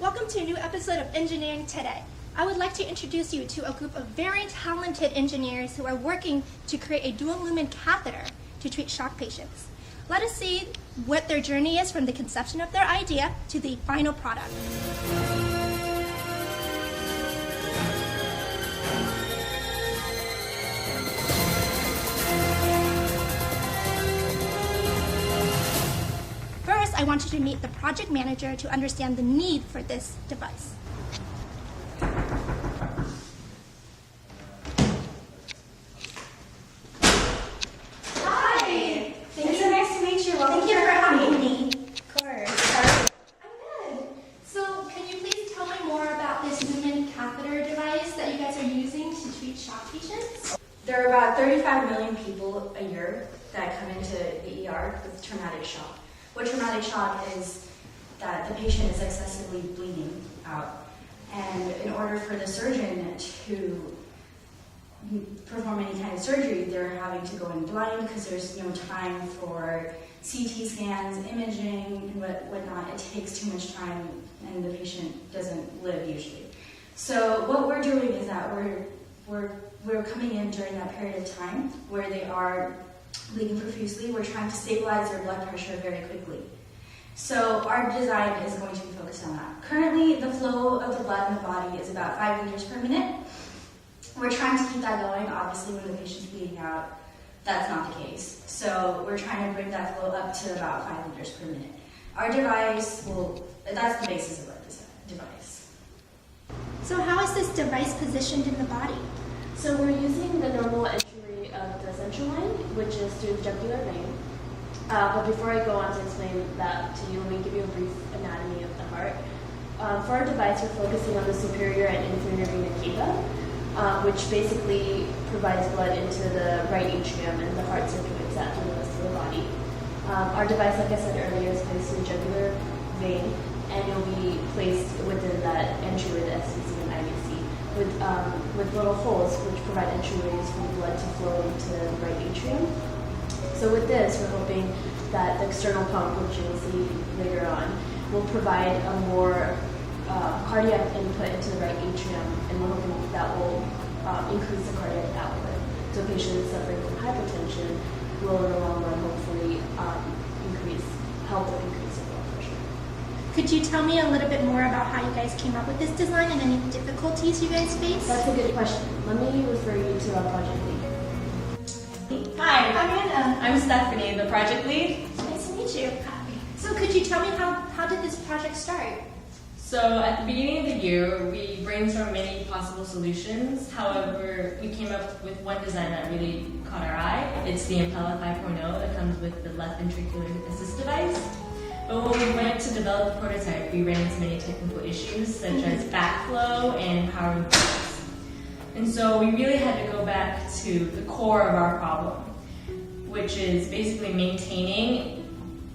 Welcome to a new episode of Engineering Today. I would like to introduce you to a group of very talented engineers who are working to create a dual lumen catheter to treat shock patients. Let us see what their journey is from the conception of their idea to the final product. First, I want you to meet the project manager to understand the need for this device. Hi! It's so nice to meet you. Welcome Thank you for having me. Of course. How I'm good. So, can you please tell me more about this lumen catheter device that you guys are using to treat shock patients? There are about 35 million people a year that come into the ER with traumatic shock. What traumatic shock is that the patient is excessively bleeding out. And in order for the surgeon to perform any kind of surgery, they're having to go in blind because there's no time for CT scans, imaging, and whatnot. It takes too much time and the patient doesn't live usually. So what we're doing is that we're coming in during that period of time where they are bleeding profusely. We're trying to stabilize their blood pressure very quickly. So our design is going to be focused on that. Currently, the flow of the blood in the body is about 5 liters per minute. We're trying to keep that going. Obviously, when the patient's bleeding out, that's not the case. So we're trying to bring that flow up to about 5 liters per minute. Our device that's the basis of our device. So, how is this device positioned in the body? So we're using the normal entry of the central line, which is through the jugular vein. But before I go on to explain that to you, let me give you a brief anatomy of the heart. For our device, we're focusing on the superior and inferior vena cava, which basically provides blood into the right atrium and the heart circulates that through the rest of the body. Our device, like I said earlier, is placed in the jugular vein, and it'll be placed within that entryway, the SCC and IVC, with little holes which provide entryways for the blood to flow into the right atrium. So with this, we're hoping that the external pump, which you'll see later on, will provide a more cardiac input into the right atrium, and we're hoping that will increase the cardiac output. So patients suffering from hypertension will in the long run hopefully help with increase in blood pressure. Could you tell me a little bit more about how you guys came up with this design and any difficulties you guys face? That's a good question. Let me refer you to our project lead. Hi, I'm Anna. I'm Stephanie, the project lead. Nice to meet you. So could you tell me how did this project start? So at the beginning of the year, we brainstormed many possible solutions. However, we came up with one design that really caught our eye. It's the Impella 5.0 that comes with the left ventricular assist device. But when we went to develop the prototype, we ran into many technical issues such as backflow and powering force. And so we really had to go back to the core of our problem, which is basically maintaining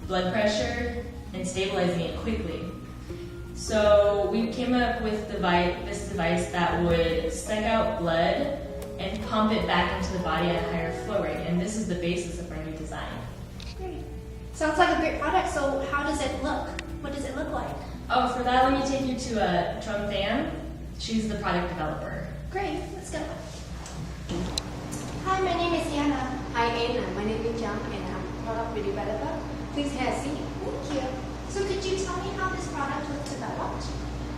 blood pressure and stabilizing it quickly. So we came up with this device that would suck out blood and pump it back into the body at a higher flow rate, and this is the basis of our new design. Great. Sounds like a great product, so how does it look? What does it look like? Oh, for that, let me take you to Tram Pham. She's the product developer. Great, let's go. Hi, my name is Anna. Hi Anna, my name is Jung and I'm a product developer. Please have a seat. Thank you. So could you tell me how this product was developed?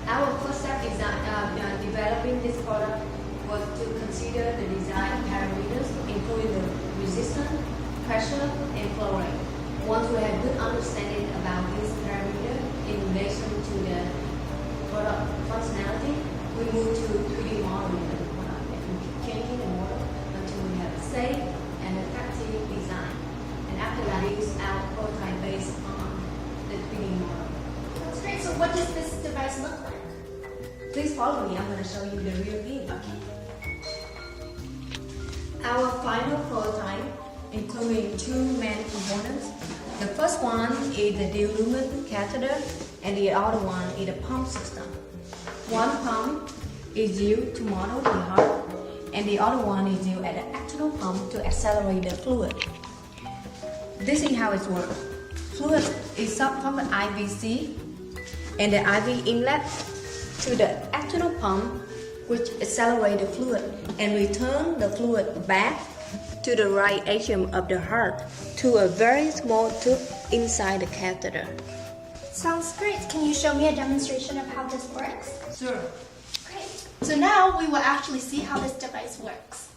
Our first step developing this product was to consider the design parameters, including the resistance, pressure, and flow rate. Once we have good understanding about these parameters in relation to the product functionality, we move to 3D modeling of the product and keep changing the model until we have a safe and effective design. And after that, we use our prototype based on the 3D model. That's great. So what does this device look like? Please follow me. I'm going to show you the real thing. Okay. Our final prototype, including two main components. The first one is the dual lumen catheter, and the other one is the pump system. One pump is used to model the heart, and the other one is used at the external pump to accelerate the fluid. This is how it works. Fluid is sucked from the IVC and the IV inlet to the external pump, which accelerates the fluid and return the fluid back to the right atrium of the heart to a very small tube inside the catheter. Sounds great. Can you show me a demonstration of how this works? Sure. Great. So now we will actually see how this device works.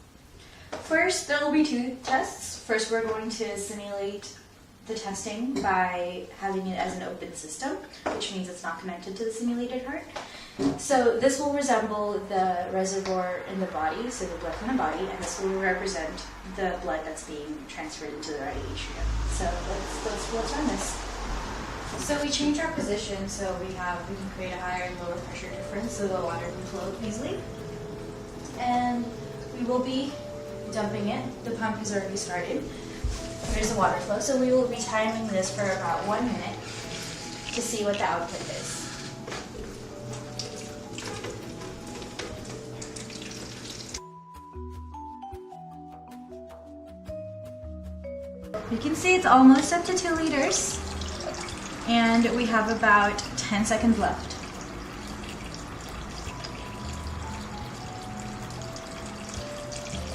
First, there will be two tests. First, we're going to simulate the testing by having it as an open system, which means it's not connected to the simulated heart. So this will resemble the reservoir in the body, so the blood from the body, and this will represent the blood that's being transferred into the right atrium. So let's run this. So we change our position so we can create a higher and lower pressure difference so the water can flow easily. And we will be dumping it. The pump has already started. There's the water flow. So we will be timing this for about 1 minute to see what the output is. You can see it's almost up to 2 liters. And we have about 10 seconds left.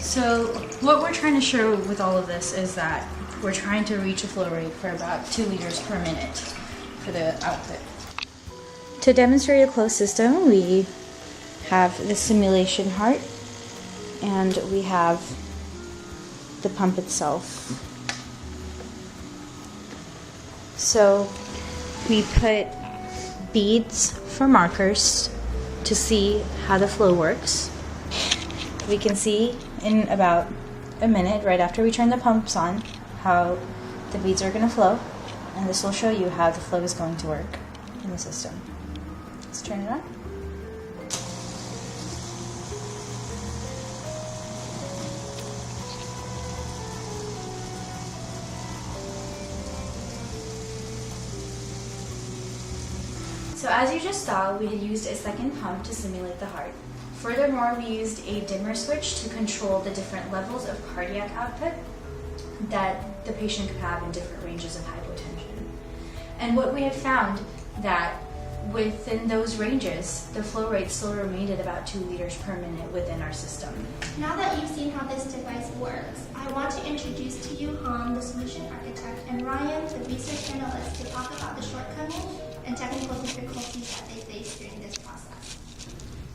So what we're trying to show with all of this is that we're trying to reach a flow rate for about 2 liters per minute for the output. To demonstrate a closed system, we have the simulation heart and we have the pump itself. So we put beads for markers to see how the flow works. We can see in about a minute, right after we turn the pumps on, how the beads are going to flow, and this will show you how the flow is going to work in the system. Let's turn it on. So as you just saw, we had used a second pump to simulate the heart. Furthermore, we used a dimmer switch to control the different levels of cardiac output that the patient could have in different ranges of hypotension. And what we have found that within those ranges, the flow rate still remained at about 2 liters per minute within our system. Now that you've seen how this device works, I want to introduce to you Han, the solution architect, and Ryan, the research analyst, to talk about the shortcomings and technical difficulties that they faced during this process.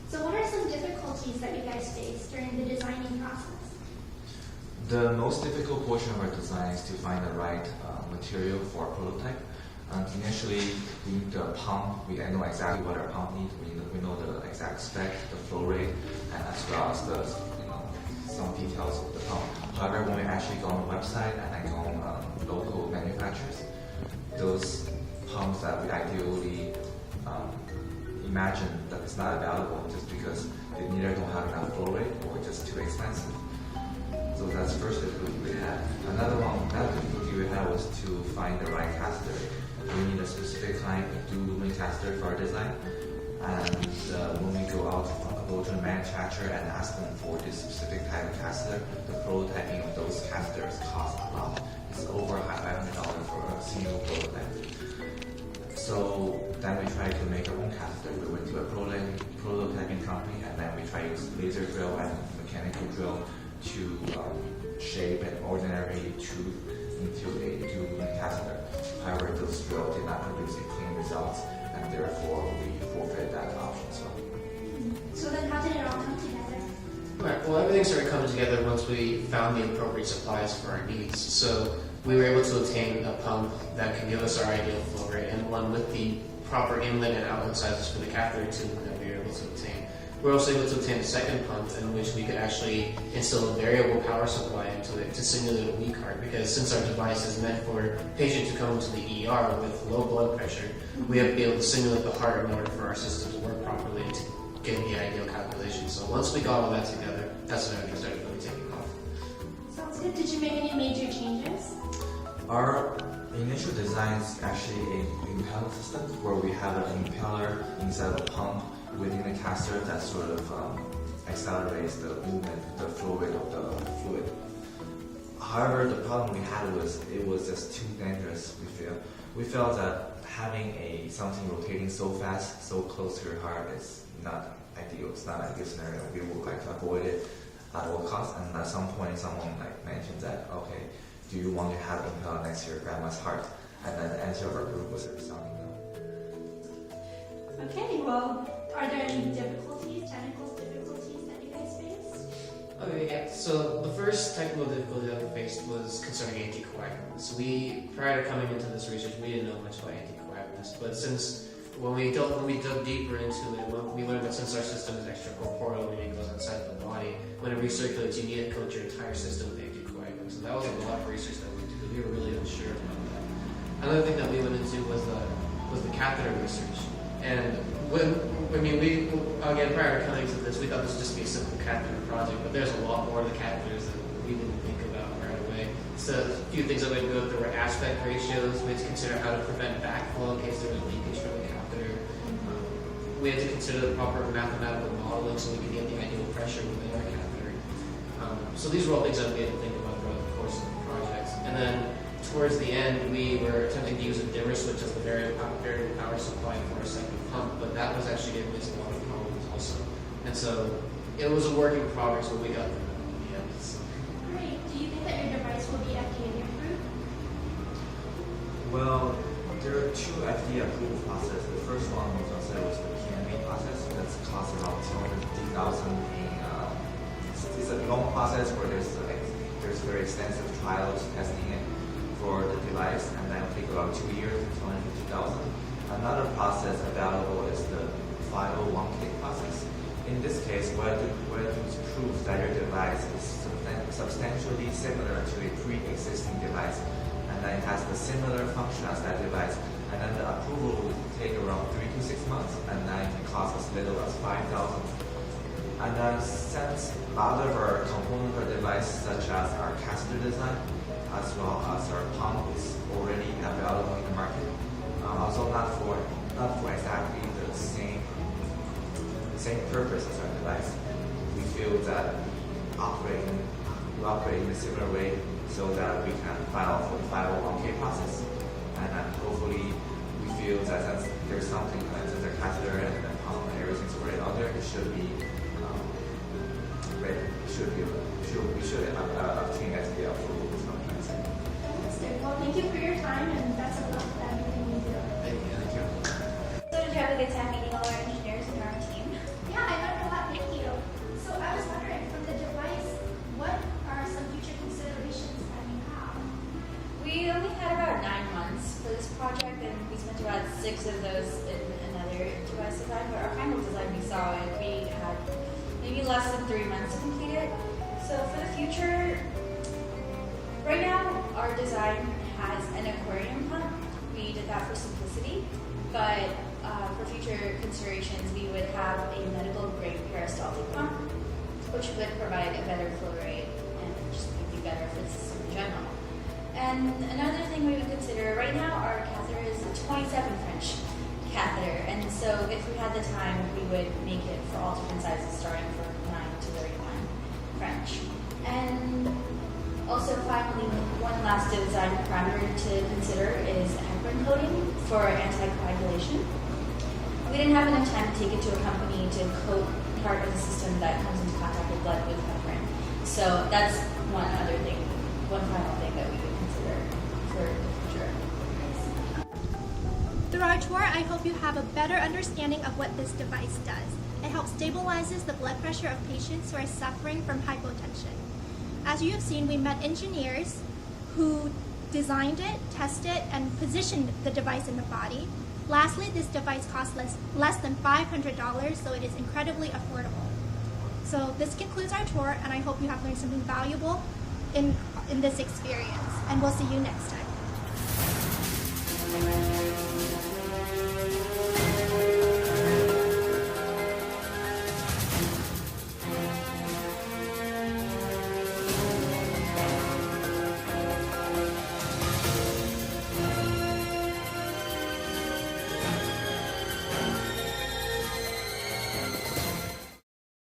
So what are some difficulties that you guys faced during the designing process? The most difficult portion of our design is to find the right material for our prototype. Initially, we need the pump. We know exactly what our pump needs. We know the exact spec, the flow rate, and as well as the some details of the pump. However, when we actually go on the website and then go on local manufacturers, those pumps that we ideally imagine that it's not available just because they either don't have enough flow rate or just too expensive. So that's the first difficulty we had. Another difficulty we had was to find the right catheter. We need a specific kind of dual-lumen catheter for our design. And when we go to the manufacturer and ask them for this specific type of catheter, the prototyping of those catheters costs a lot. It's over $500 for a single prototype. So then we tried to make our own catheter. We went to a prototyping company and then we tried to use laser drill and mechanical drill to shape an ordinary tube into a dual-lumen catheter. However, those drills did not produce a clean results, and therefore we forfeited that option. So then how did it all come together? Right, well, everything started coming together once we found the appropriate supplies for our needs. So we were able to obtain a pump that can give us our ideal flow rate, and one with the proper inlet and outlet sizes for the catheter tube that we were able to obtain. We're also able to obtain a second pump in which we could actually instill a variable power supply into it to simulate a weak heart, because since our device is meant for a patient to come into the ER with low blood pressure, we have to be able to simulate the heart in order for our system to work properly and to get the ideal calculation. So once we got all that together, that's when everything started really taking off. Sounds good. Did you make any major changes? Our initial design is actually an impeller system where we have an impeller inside of a pump within the catheter that sort of accelerates the movement, the flow rate of the fluid. However, the problem we had was it was just too dangerous. We felt that having something rotating so fast, so close to your heart is not ideal. It's not an ideal scenario. We would like to avoid it at all costs. And at some point, someone mentioned that, okay, do you want to have implant next to your grandma's heart? And then the answer of our group was a resounding no. Okay, well, are there any technical difficulties that you guys faced? Okay, yeah. So the first technical difficulty that we faced was concerning anticoagulants. Prior to coming into this research, we didn't know much about anticoagulants, but when we dug deeper into it, we learned that since our system is extracorporeal, meaning it goes outside the body, when it recirculates, you need to coat your entire system with anticoagulants. So that was a lot of research that we did, because we were really unsure about that. Another thing that we went into was the catheter research. And again, prior to coming to this, we thought this would just be a simple catheter project, but there's a lot more to the catheters that we didn't think about right away. So a few things that we had to go through were aspect ratios. We had to consider how to prevent backflow in case there was leakage from the catheter. We had to consider the proper mathematical modeling so we could get the ideal pressure within our catheter. So these were all things that we had to think about throughout the course of the project. And then towards the end, we were attempting to use a dimmer switch as the variable power supply for our second pump, but that was actually giving us a lot of problems also. And so it was a work in progress when we got there in the end. So. Great. Do you think that your device will be FDA approved? Well, there are two FDA approval processes. The first one was the BME process. That's cost around $250,000. It's a long process where there's very extensive trials testing it for the device, and that will take about 2 years and $250,000. Another process available is the 501K process. In this case, what it proves that your device is substantially similar to a pre-existing device, and that it has the similar function as that device, and then the approval will take around 3 to 6 months, and then it can cost as little as $5,000. And then since other of our components of our device, such as our catheter design, as well as our pump, is already available in the market, also not for exactly the same purpose as our device. We feel that operate in a similar way so that we can file for the 501K process, and then hopefully we feel that since there's something like the catheter and the pump and everything's already out there, it should be ready. We should obtain FDA approval. Fantastic. Well, thank you for your time, and best of luck with everything you do. Thank you. So did you have a good time meeting all our engineers and our team? Yeah, I learned a lot. Thank you. So I was wondering, from the device, what are some future considerations that you have? We only had about 9 months for this project, and we spent about 6 of those in another device design. But our final design, we saw it, we had maybe less than 3 months to complete it. So for the future, right now our design has an aquarium pump. We did that for simplicity, but for future considerations, we would have a medical grade peristaltic pump, which would provide a better flow rate and just would be better for the system in general. And another thing we would consider, right now our catheter is a 27 French catheter, and so if we had the time, we would make it for all different sizes, starting from 9 to 31 French. And also, finally, one last design parameter to consider is heparin coating for anticoagulation. We didn't have enough time to take it to a company to coat part of the system that comes into contact with blood with heparin. So that's one final thing that we could consider for the future. Through our tour, I hope you have a better understanding of what this device does. It helps stabilizes the blood pressure of patients who are suffering from hypotension. As you have seen, we met engineers who designed it, tested, and positioned the device in the body. Lastly, this device costs less than $500, so it is incredibly affordable. So this concludes our tour, and I hope you have learned something valuable in this experience. And we'll see you next time.